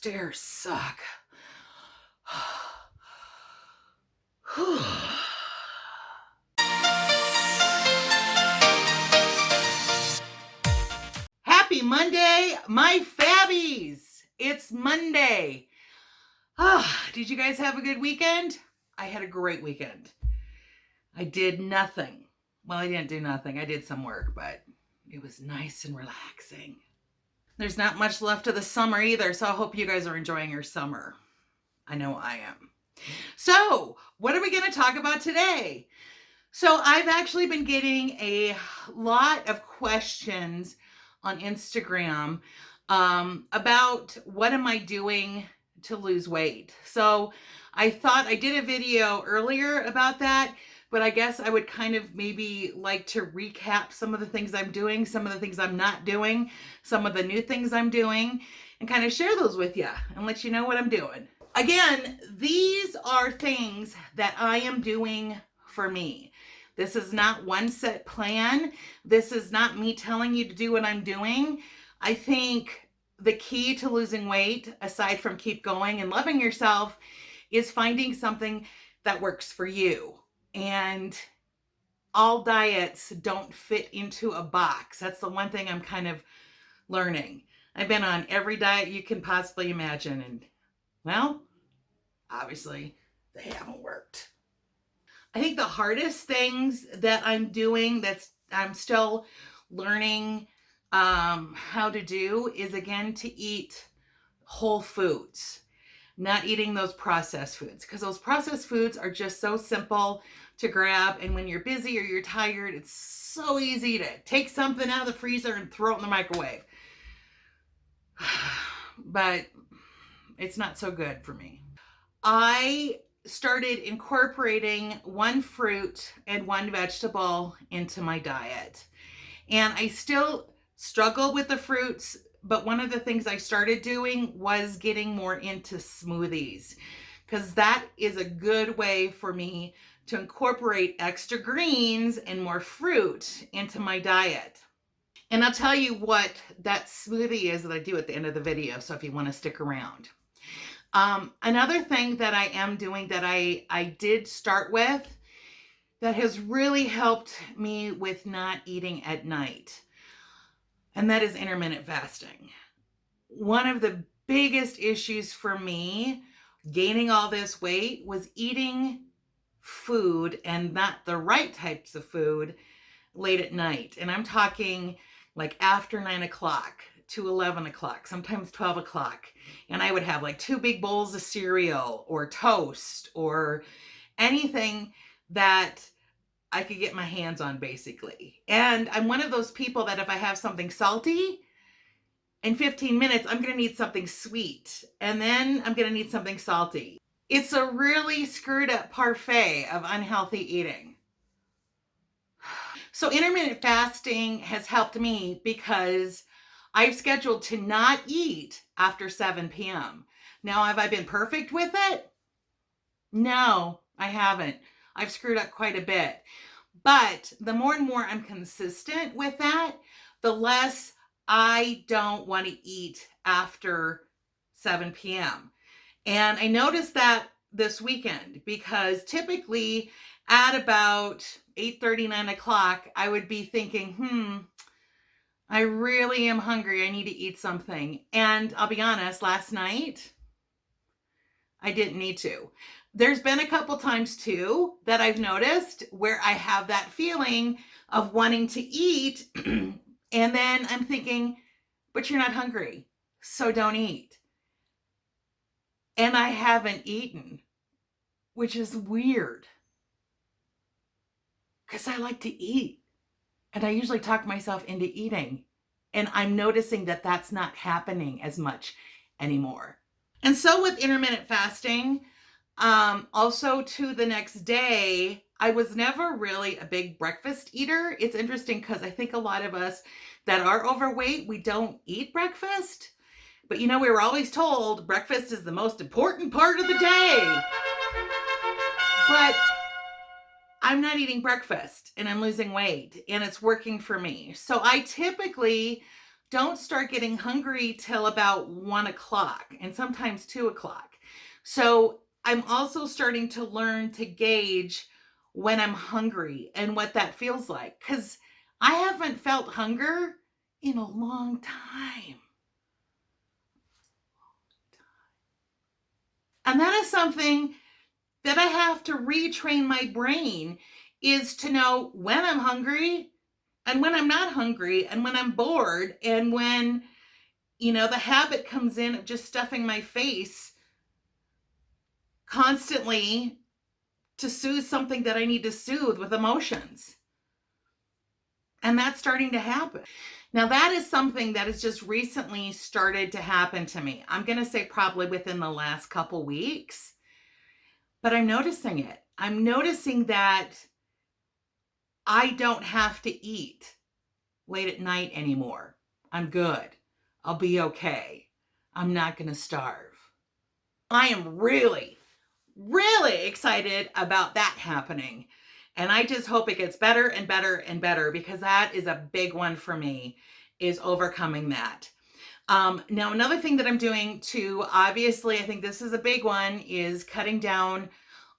stairs suck. Happy Monday, my fabbies! It's Monday. Did you guys have a good weekend? I had a great weekend. I did nothing. Well, I didn't do nothing. I did some work, but it was nice and relaxing. There's not much left of the summer either, so I hope you guys are enjoying your summer. I know I am. So, what are we going to talk about today? So, I've actually been getting a lot of questions on Instagram about what am I doing to lose weight. So, I thought I did a video earlier about that, but I guess I would kind of maybe like to recap some of the things I'm doing, some of the things I'm not doing, some of the new things I'm doing, and kind of share those with you and let you know what I'm doing. Again, these are things that I am doing for me. This is not one set plan. This is not me telling you to do what I'm doing. I think the key to losing weight, aside from keep going and loving yourself, is finding something that works for you. And all diets don't fit into a box. That's the one thing I'm kind of learning. I've been on every diet you can possibly imagine, and well, obviously, they haven't worked. I think the hardest things that I'm doing that I'm still learning how to do is, again, to eat whole foods, not eating those processed foods, because those processed foods are just so simple to grab. And when you're busy or you're tired, it's so easy to take something out of the freezer and throw it in the microwave. But it's not so good for me. I started incorporating one fruit and one vegetable into my diet. And I still struggle with the fruits, but one of the things I started doing was getting more into smoothies, because that is a good way for me to incorporate extra greens and more fruit into my diet. And I'll tell you what that smoothie is that I do at the end of the video, so if you want to stick around. Another thing that I am doing that I did start with that has really helped me with not eating at night, and that is intermittent fasting. One of the biggest issues for me gaining all this weight was eating food, and not the right types of food, late at night. And I'm talking like after 9 o'clock to 11 o'clock, sometimes 12 o'clock. And I would have like 2 big bowls of cereal or toast or anything that I could get my hands on, basically. And I'm one of those people that if I have something salty, in 15 minutes, I'm going to need something sweet. And then I'm going to need something salty. It's a really screwed up parfait of unhealthy eating. So intermittent fasting has helped me because I've scheduled to not eat after 7 p.m. Now, have I been perfect with it? No, I haven't. I've screwed up quite a bit. But the more and more I'm consistent with that, the less I don't want to eat after 7 p.m. And I noticed that this weekend, because typically at about 8:30, 9 o'clock, I would be thinking, I really am hungry. I need to eat something. And I'll be honest, last night, I didn't need to. There's been a couple times too that I've noticed where I have that feeling of wanting to eat. And then I'm thinking, but you're not hungry, so don't eat. And I haven't eaten, which is weird, because I like to eat. And I usually talk myself into eating. And I'm noticing that that's not happening as much anymore. And so with intermittent fasting, also to the next day, I was never really a big breakfast eater. It's interesting because I think a lot of us that are overweight, we don't eat breakfast. But we were always told breakfast is the most important part of the day. But I'm not eating breakfast and I'm losing weight and it's working for me. So I typically don't start getting hungry till about 1 o'clock and sometimes 2 o'clock. So I'm also starting to learn to gauge when I'm hungry and what that feels like, because I haven't felt hunger in a long time. And that is something that I have to retrain my brain, is to know when I'm hungry and when I'm not hungry and when I'm bored and when, the habit comes in of just stuffing my face constantly to soothe something that I need to soothe with emotions. And that's starting to happen. Now, that is something that has just recently started to happen to me. I'm going to say probably within the last couple weeks, but I'm noticing it. I'm noticing that I don't have to eat late at night anymore. I'm good. I'll be okay. I'm not going to starve. I am really, really excited about that happening. And I just hope it gets better and better and better, because that is a big one for me, is overcoming that. Now, another thing that I'm doing too, obviously, I think this is a big one, is cutting down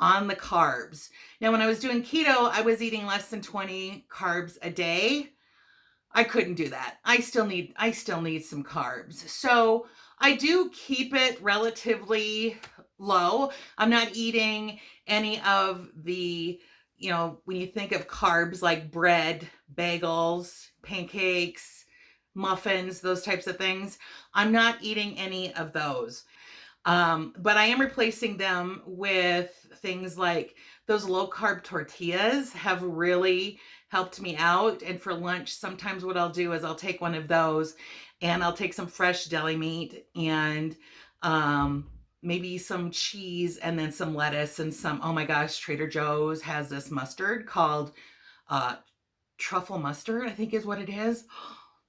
on the carbs. Now, when I was doing keto, I was eating less than 20 carbs a day. I couldn't do that. I still need some carbs. So I do keep it relatively low. I'm not eating any of the, when you think of carbs, like bread, bagels, pancakes, muffins, those types of things, I'm not eating any of those. But I am replacing them with things like those low carb tortillas have really helped me out. And for lunch, sometimes what I'll do is I'll take one of those and I'll take some fresh deli meat and maybe some cheese and then some lettuce and some, oh my gosh, Trader Joe's has this mustard called uh, truffle mustard, I think is what it is.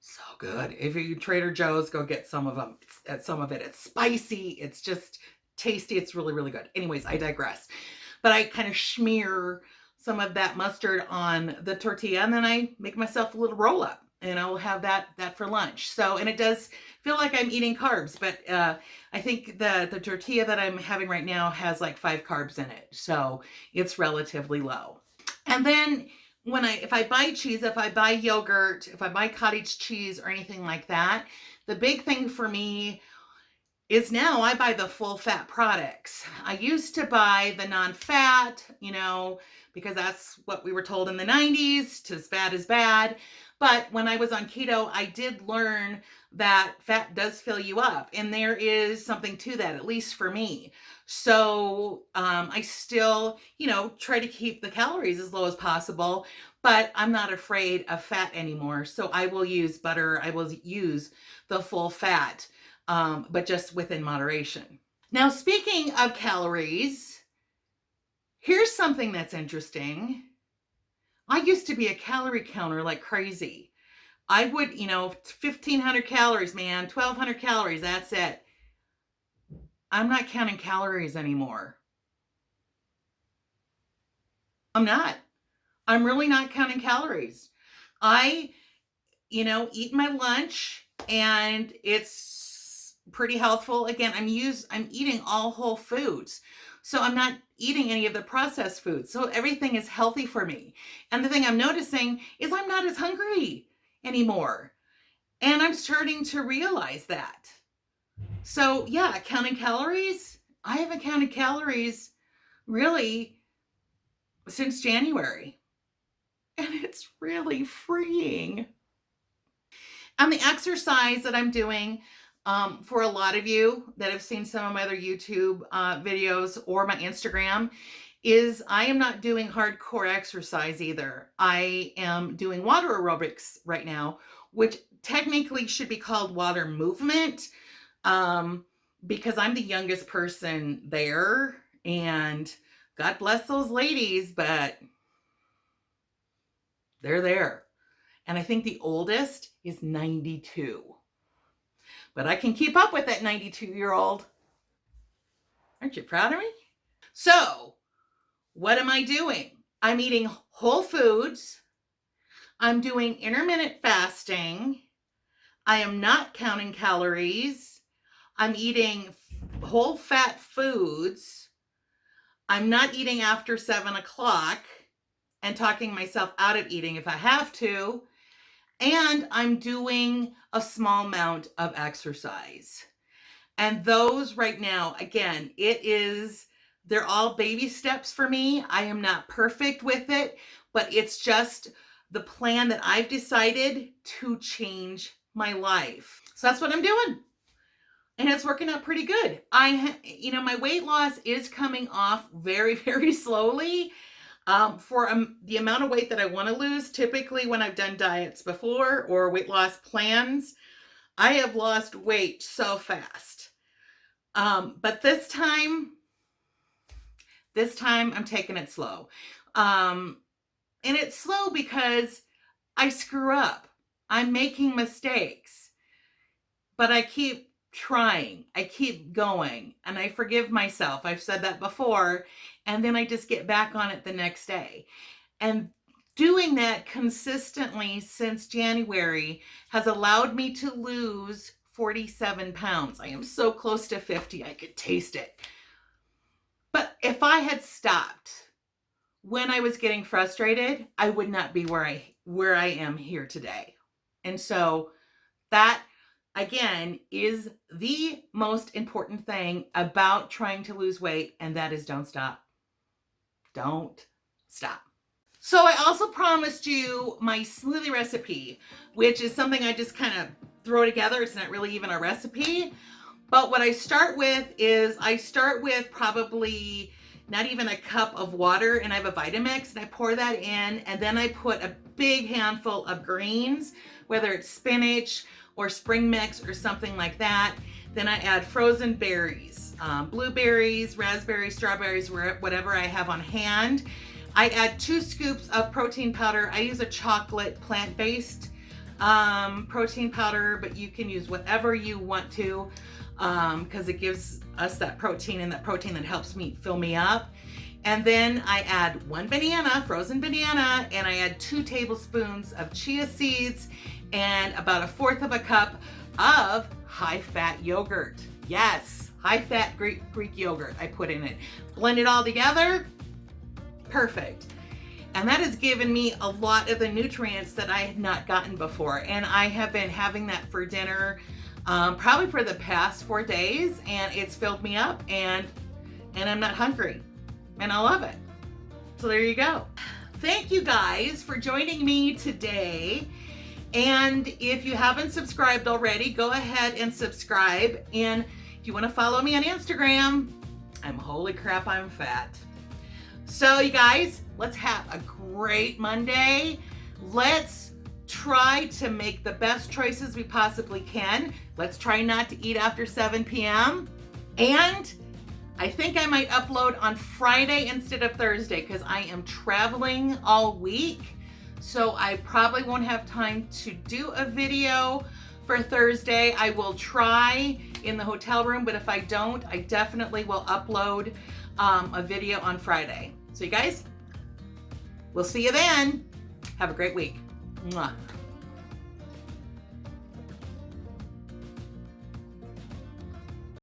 So good. If you Trader Joe's, go get some of them. Some of it. It's spicy. It's just tasty. It's really, really good. Anyways, I digress. But I kind of smear some of that mustard on the tortilla, and then I make myself a little roll up, and I'll have that for lunch. So, and it does feel like I'm eating carbs, but I think the tortilla that I'm having right now has like 5 carbs in it, so it's relatively low. And then if I buy cheese, if I buy yogurt, if I buy cottage cheese or anything like that, the big thing for me is now I buy the full fat products. I used to buy the non-fat, because that's what we were told in the 90s, to fat is bad. But when I was on keto, I did learn that fat does fill you up. And there is something to that, at least for me. So I still, try to keep the calories as low as possible, but I'm not afraid of fat anymore. So I will use butter. I will use the full fat, but just within moderation. Now, speaking of calories, here's something that's interesting. I used to be a calorie counter like crazy. I would, 1,500 calories, man, 1,200 calories, that's it. I'm not counting calories anymore. I'm not. I'm really not counting calories. I, eat my lunch and it's pretty healthful. Again, I'm eating all whole foods. So I'm not eating any of the processed foods. So everything is healthy for me. And the thing I'm noticing is I'm not as hungry anymore. And I'm starting to realize that. So yeah, counting calories, I haven't counted calories really since January. And it's really freeing. And the exercise that I'm doing, for a lot of you that have seen some of my other YouTube videos or my Instagram, is I am not doing hardcore exercise either. I am doing water aerobics right now, which technically should be called water movement, because I'm the youngest person there. And God bless those ladies, but they're there. And I think the oldest is 92. But I can keep up with that 92-year-old. Aren't you proud of me? So, what am I doing? I'm eating whole foods. I'm doing intermittent fasting. I am not counting calories. I'm eating whole fat foods. I'm not eating after 7 o'clock and talking myself out of eating if I have to. And I'm doing a small amount of exercise. And those right now, again, they're all baby steps for me. I am not perfect with it, but it's just the plan that I've decided to change my life. So that's what I'm doing. And it's working out pretty good. My weight loss is coming off very, very slowly. For the amount of weight that I want to lose, typically when I've done diets before or weight loss plans, I have lost weight so fast. But this time I'm taking it slow. And it's slow because I screw up. I'm making mistakes, but I keep trying. I keep going, and I forgive myself. I've said that before, and then I just get back on it the next day. And doing that consistently since January has allowed me to lose 47 pounds. I am so close to 50. I could taste it. But if I had stopped when I was getting frustrated, I would not be where I am here today. And so that, again, is the most important thing about trying to lose weight, and that is don't stop. Don't stop. So I also promised you my smoothie recipe, which is something I just kind of throw together. It's not really even a recipe. But what I start with is probably not even a cup of water, and I have a Vitamix, and I pour that in, and then I put a big handful of greens, whether it's spinach or spring mix or something like that. Then I add frozen berries, blueberries, raspberries, strawberries, whatever I have on hand. I add 2 scoops of protein powder. I use a chocolate plant-based protein powder, but you can use whatever you want to because it gives us that protein, and that protein that helps me fill me up. And then I add 1 banana, frozen banana, and I add 2 tablespoons of chia seeds and about 1/4 of a cup of high-fat yogurt. Yes, high-fat Greek yogurt I put in it. Blend it all together. Perfect. And that has given me a lot of the nutrients that I had not gotten before. And I have been having that for dinner probably for the past 4 days, and it's filled me up, and I'm not hungry, and I love it. So there you go. Thank you guys for joining me today. And if you haven't subscribed already, go ahead and subscribe. And if you want to follow me on Instagram, I'm Holy Crap I'm Fat. So you guys, let's have a great Monday. Let's try to make the best choices we possibly can. Let's try not to eat after 7 p.m. And I think I might upload on Friday instead of Thursday because I am traveling all week. So I probably won't have time to do a video for Thursday. I will try in the hotel room, but if I don't, I definitely will upload a video on Friday. So you guys, we'll see you then. Have a great week. Mwah.